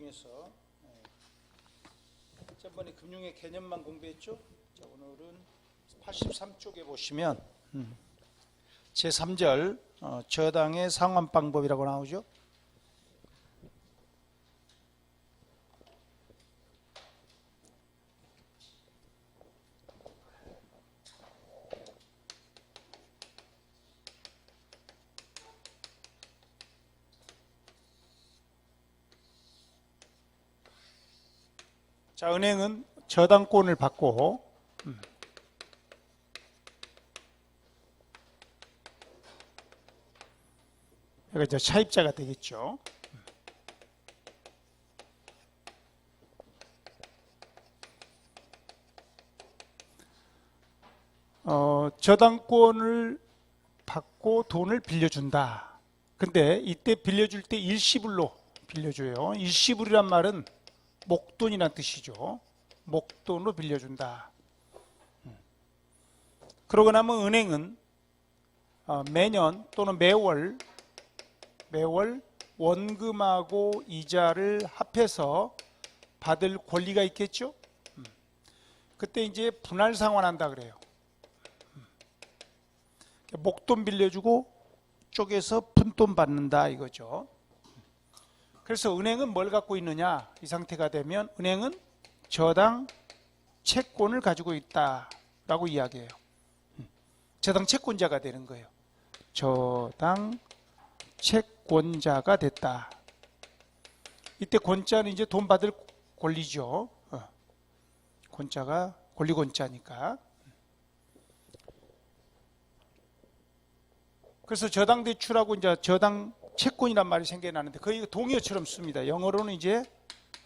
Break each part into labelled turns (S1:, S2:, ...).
S1: 중에서 저번에 금융의 개념만 공부했죠. 자, 오늘은 83쪽에 보시면 제3절 저당의 상환 방법이라고 나오죠. 자, 은행은 저당권을 받고 여기가 이제 차입자가 되겠죠. 저당권을 받고 돈을 빌려준다. 근데 이때 빌려줄 때 일시불로 빌려줘요. 일시불이란 말은 목돈이란 뜻이죠. 목돈으로 빌려준다. 그러고 나면 은행은 매년 또는 매월 원금하고 이자를 합해서 받을 권리가 있겠죠. 그때 이제 분할 상환한다 그래요. 목돈 빌려주고 쪽에서 푼돈 받는다 이거죠. 그래서 은행은 뭘 갖고 있느냐, 이 상태가 되면 은행은 저당 채권을 가지고 있다라고 이야기해요. 저당 채권자가 되는 거예요. 저당 채권자가 됐다. 이때 권자는 이제 돈 받을 권리죠. 권자가 권리권자니까. 그래서 저당 대출하고 이제 저당 채권이란 말이 생겨나는데 거의 동의어처럼 씁니다. 영어로는 이제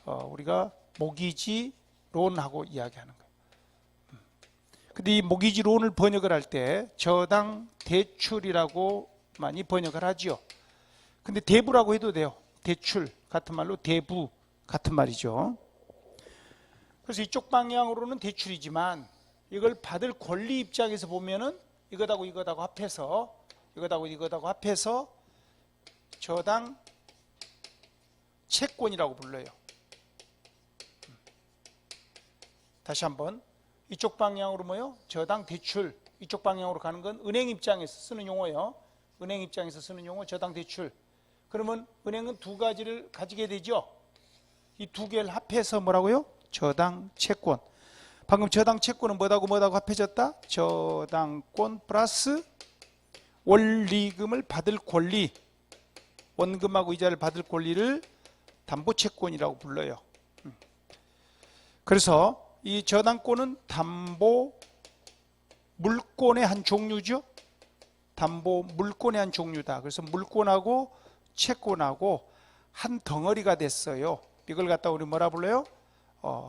S1: 우리가 모기지 론하고 이야기하는 거예요. 근데 이 모기지 론을 번역을 할 때 저당 대출이라고 많이 번역을 하죠. 근데 대부라고 해도 돼요. 대출 같은 말로 대부 같은 말이죠. 그래서 이쪽 방향으로는 대출이지만 이걸 받을 권리 입장에서 보면은 이것하고 이것하고 합해서 저당 채권이라고 불러요. 다시 한번 이쪽 방향으로 뭐요? 저당 대출. 이쪽 방향으로 가는 건 은행 입장에서 쓰는 용어예요. 은행 입장에서 쓰는 용어 저당 대출. 그러면 은행은 두 가지를 가지게 되죠. 이 두 개를 합해서 뭐라고요? 저당 채권. 방금 저당 채권은 뭐하고 합해졌다? 저당권 플러스 원리금을 받을 권리, 원금하고 이자를 받을 권리를 담보채권이라고 불러요. 그래서 이 저당권은 담보 물권의 한 종류죠. 담보 물권의 한 종류다. 그래서 물권하고 채권하고 한 덩어리가 됐어요. 이걸 갖다 우리 뭐라 불러요?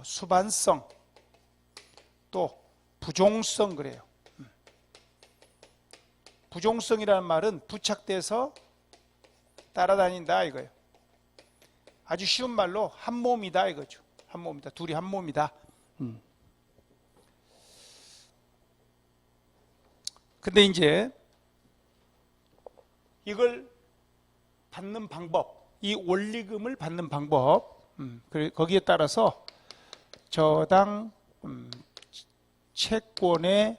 S1: 수반성 또 부종성 그래요. 부종성이라는 말은 부착돼서 따라다닌다 이거예요. 아주 쉬운 말로 한 몸이다 이거죠. 한 몸이다. 둘이 한 몸이다. 근데 이제 이걸 받는 방법, 이 원리금을 받는 방법, 거기에 따라서 저당 채권의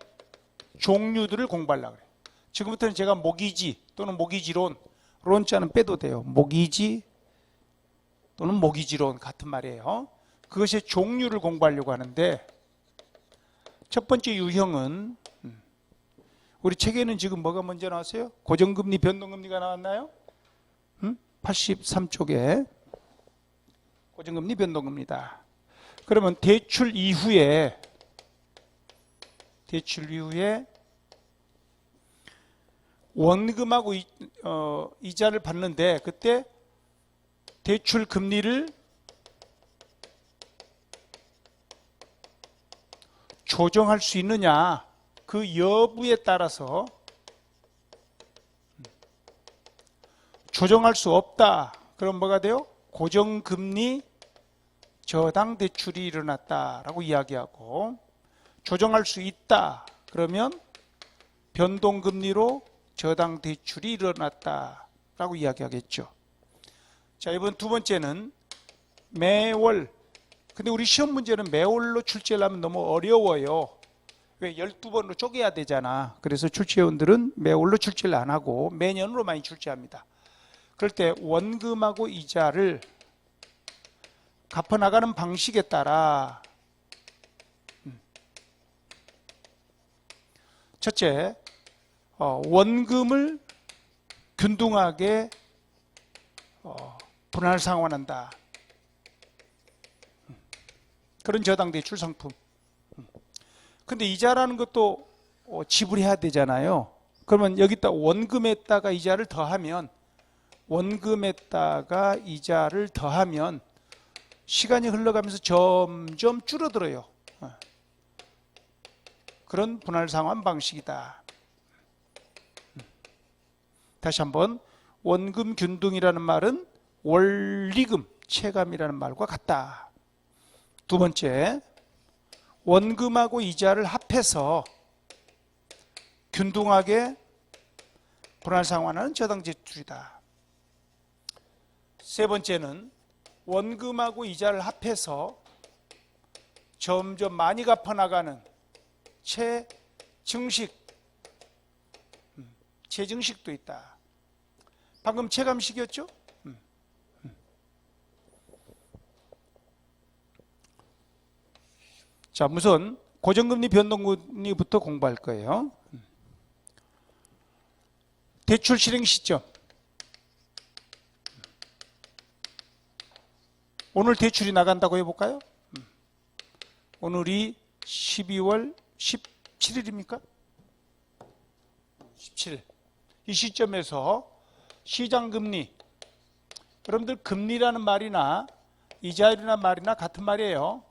S1: 종류들을 공부하려고 그래요. 지금부터는 제가 모기지 또는 모기지론, 론자는 빼도 돼요. 모기지 또는 모기지론 같은 말이에요. 그것의 종류를 공부하려고 하는데 첫 번째 유형은 우리 책에는 지금 뭐가 먼저 나왔어요? 고정금리, 변동금리가 나왔나요? 83쪽에 고정금리, 변동금리다. 그러면 대출 이후에 원금하고 이자를 받는데 그때 대출 금리를 조정할 수 있느냐 그 여부에 따라서 조정할 수 없다. 그럼 뭐가 돼요? 고정금리 저당 대출이 일어났다라고 이야기하고 조정할 수 있다. 그러면 변동금리로 저당 대출이 일어났다라고 이야기하겠죠. 자, 이번 두 번째는 매월. 근데 우리 시험 문제는 매월로 출제를 하면 너무 어려워요. 왜 12번으로 쪼개야 되잖아. 그래서 출제위원들은 매월로 출제를 안 하고 매년으로 많이 출제합니다. 그럴 때 원금하고 이자를 갚아나가는 방식에 따라 첫째, 원금을 균등하게 분할 상환한다. 그런 저당대출 상품. 근데 이자라는 것도 지불해야 되잖아요. 그러면 여기다 원금에다가 이자를 더하면 시간이 흘러가면서 점점 줄어들어요. 그런 분할 상환 방식이다. 다시 한번, 원금 균등이라는 말은 원리금, 체감이라는 말과 같다. 두 번째, 원금하고 이자를 합해서 균등하게 분할 상환하는 저당대출이다. 세 번째는 원금하고 이자를 합해서 점점 많이 갚아나가는 채증식도 있다. 방금 체감식이었죠? 자, 우선 고정금리 변동금리부터 공부할 거예요. 대출 실행 시점. 오늘 대출이 나간다고 해볼까요? 오늘이 12월 17일입니까? 17일. 이 시점에서 시장금리, 여러분들 금리라는 말이나 이자율이라는 말이나 같은 말이에요.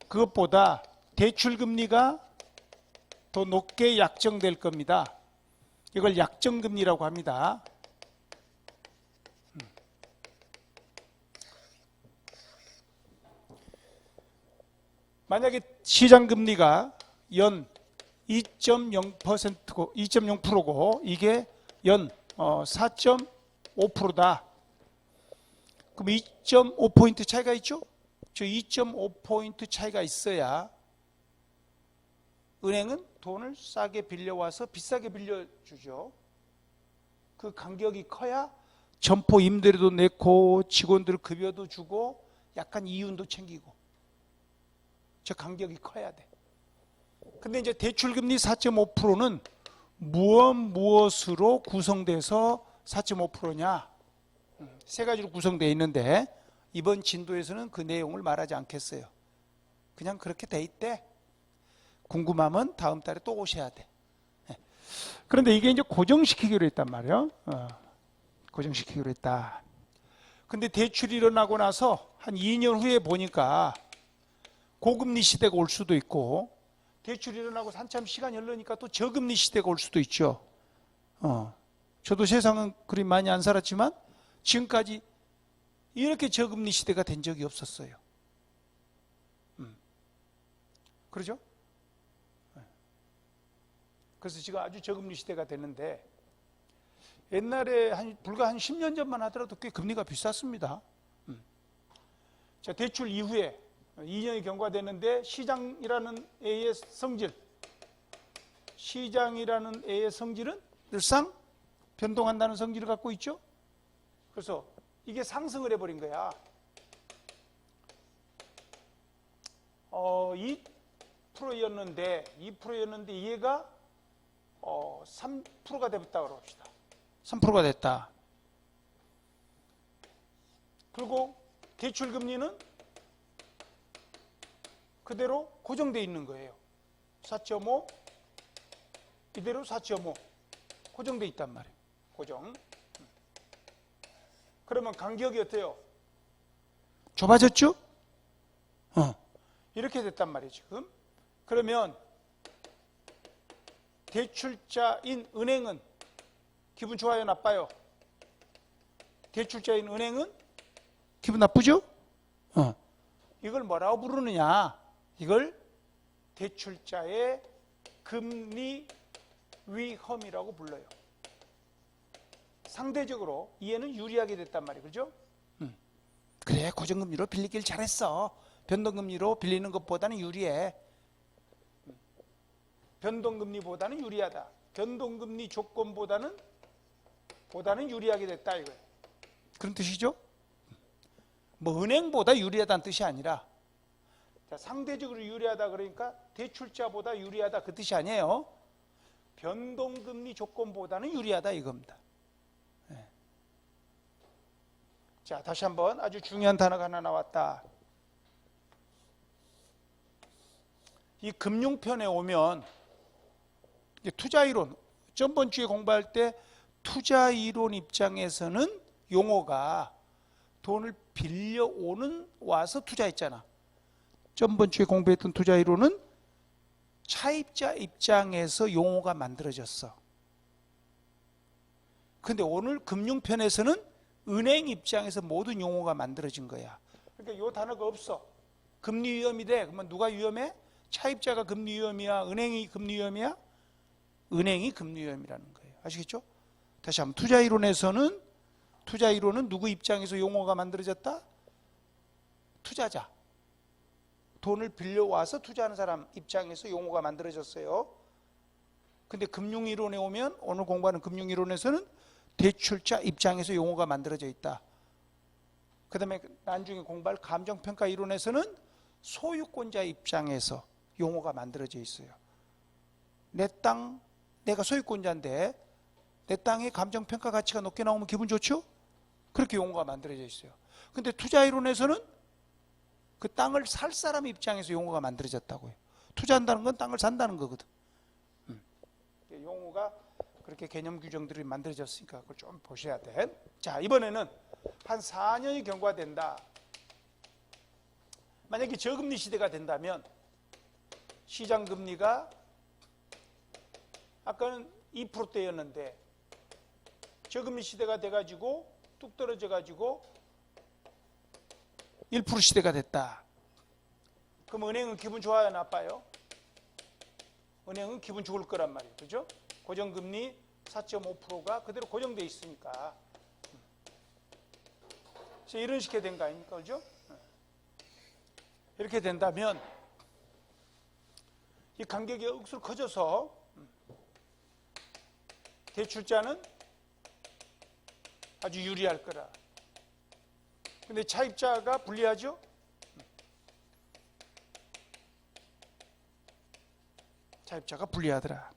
S1: 그것보다 대출금리가 더 높게 약정될 겁니다. 이걸 약정금리라고 합니다. 만약에 시장금리가 연 2.0%고 이게 연 4.5%다. 그럼 2.5포인트 차이가 있죠? 저 2.5포인트 차이가 있어야 은행은 돈을 싸게 빌려와서 비싸게 빌려주죠. 그 간격이 커야 점포 임대료도 내고 직원들 급여도 주고 약간 이윤도 챙기고 저 간격이 커야 돼. 근데 이제 대출금리 4.5%는 무엇으로 구성돼서 4.5%냐? 세 가지로 구성되어 있는데 이번 진도에서는 그 내용을 말하지 않겠어요. 그냥 그렇게 돼 있대. 궁금하면 다음 달에 또 오셔야 돼. 그런데 이게 이제 고정시키기로 했단 말이에요. 고정시키기로 했다. 근데 대출이 일어나고 나서 한 2년 후에 보니까 고금리 시대가 올 수도 있고 대출이 일어나고 한참 시간이 흐르니까 또 저금리 시대가 올 수도 있죠. 저도 세상은 그리 많이 안 살았지만 지금까지 이렇게 저금리 시대가 된 적이 없었어요. 그러죠? 그래서 지금 아주 저금리 시대가 됐는데 옛날에 불과 한 10년 전만 하더라도 꽤 금리가 비쌌습니다. 자, 대출 이후에 2년이 경과됐는데 시장이라는 애의 성질은 늘상 변동한다는 성질을 갖고 있죠. 그래서 이게 상승을 해버린 거야. 2%였는데 얘가 3%가 됐다고 합시다. 3%가 됐다. 그리고 대출금리는 그대로 고정되어 있는 거예요. 4.5 이대로 4.5 고정되어 있단 말이에요. 고정. 그러면 간격이 어때요? 좁아졌죠? 이렇게 됐단 말이에요, 지금. 그러면 대출자인 은행은 기분 좋아요, 나빠요? 대출자인 은행은 기분 나쁘죠? 이걸 뭐라고 부르느냐? 이걸 대출자의 금리 위험이라고 불러요. 상대적으로 얘는 유리하게 됐단 말이에요. 그죠? 그래, 고정금리로 빌리길 잘했어. 변동금리로 빌리는 것보다는 유리해. 변동금리보다는 유리하다. 변동금리 조건보다는 유리하게 됐다 이거예요. 그런 뜻이죠? 뭐 은행보다 유리하다는 뜻이 아니라, 자, 상대적으로 유리하다 그러니까 대출자보다 유리하다 그 뜻이 아니에요. 변동금리 조건보다는 유리하다 이겁니다. 네. 자, 다시 한번 아주 중요한 단어가 하나 나왔다. 이 금융편에 오면 투자이론, 저번 주에 공부할 때 투자이론 입장에서는 용어가 돈을 빌려오는 와서 투자했잖아. 저번 주에 공부했던 투자이론은 차입자 입장에서 용어가 만들어졌어. 근데 오늘 금융편에서는 은행 입장에서 모든 용어가 만들어진 거야. 그러니까 이 단어가 없어. 금리 위험이 돼. 그러면 누가 위험해? 차입자가 금리 위험이야? 은행이 금리 위험이야? 은행이 금리 위험이라는 거예요. 아시겠죠? 다시 한번 투자이론은 누구 입장에서 용어가 만들어졌다? 투자자. 돈을 빌려와서 투자하는 사람 입장에서 용어가 만들어졌어요. 근데 금융이론에 오면 오늘 공부하는 금융이론에서는 대출자 입장에서 용어가 만들어져 있다. 그 다음에 나중에 공부할 감정평가 이론에서는 소유권자 입장에서 용어가 만들어져 있어요. 내 땅, 내가 소유권자인데 내 땅의 감정평가 가치가 높게 나오면 기분 좋죠? 그렇게 용어가 만들어져 있어요. 근데 투자이론에서는 그 땅을 살 사람 입장에서 용어가 만들어졌다고요. 투자한다는 건 땅을 산다는 거거든. 용어가 그렇게 개념 규정들이 만들어졌으니까 그걸 좀 보셔야 돼. 자, 이번에는 한 4년이 경과된다. 만약에 저금리 시대가 된다면 시장 금리가 아까는 2%대였는데 저금리 시대가 돼가지고 뚝 떨어져가지고 1% 시대가 됐다. 그럼 은행은 기분 좋아요, 나빠요? 은행은 기분 좋을 거란 말이에요. 그죠? 고정금리 4.5%가 그대로 고정돼 있으니까. 그래서 이런 식의 된 거 아닙니까? 그죠? 이렇게 된다면 이 간격이 억수로 커져서 대출자는 아주 유리할 거라. 근데 차입자가 불리하죠? 차입자가 불리하더라.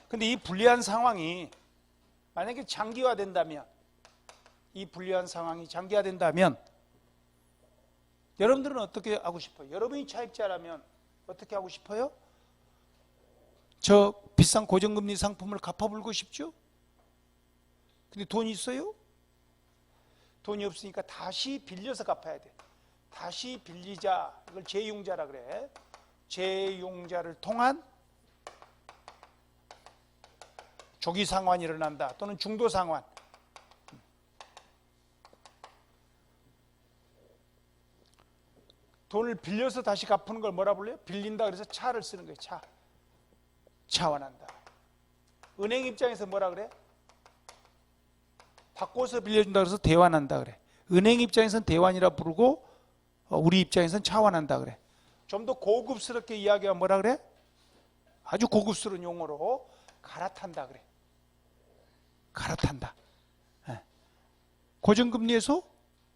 S1: 근데 이 불리한 상황이 만약에 장기화된다면, 이 불리한 상황이 장기화된다면 여러분들은 어떻게 하고 싶어요? 여러분이 차입자라면 어떻게 하고 싶어요? 저 비싼 고정금리 상품을 갚아불고 싶죠? 근데 돈이 있어요? 돈이 없으니까 다시 빌려서 갚아야 돼. 다시 빌리자. 이걸 재융자라 그래. 재융자를 통한 조기 상환이 일어난다. 또는 중도 상환. 돈을 빌려서 다시 갚는 걸 뭐라 불러요? 빌린다 그래서 차를 쓰는 거예요. 차. 차환한다. 은행 입장에서 뭐라 그래? 바꿔서 빌려준다 그래서 대환한다 그래. 은행 입장에서는 대환이라 부르고 우리 입장에서는 차환한다 그래. 좀 더 고급스럽게 이야기하면 뭐라 그래? 아주 고급스러운 용어로 갈아탄다 그래. 갈아탄다. 고정금리에서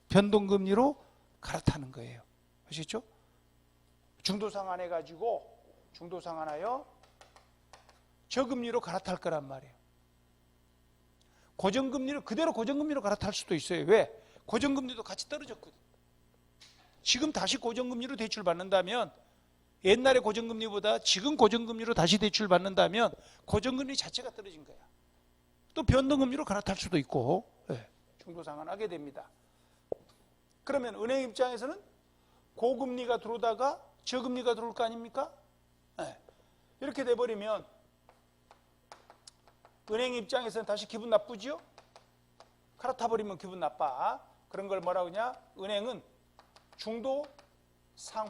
S1: 변동금리로 갈아타는 거예요. 아시겠죠? 중도상환해가지고 중도상환하여 저금리로 갈아탈 거란 말이에요. 고정금리를 그대로 고정금리로 갈아탈 수도 있어요. 왜? 고정금리도 같이 떨어졌거든. 지금 다시 고정금리로 대출 받는다면 옛날의 고정금리보다 지금 고정금리로 다시 대출 받는다면 고정금리 자체가 떨어진 거야. 또 변동금리로 갈아탈 수도 있고 중도상환하게 됩니다. 그러면 은행 입장에서는 고금리가 들어오다가 저금리가 들어올 거 아닙니까? 이렇게 돼버리면 은행 입장에서는 다시 기분 나쁘죠? 갈아타버리면 기분 나빠. 그런 걸 뭐라고 하냐? 은행은 중도 상환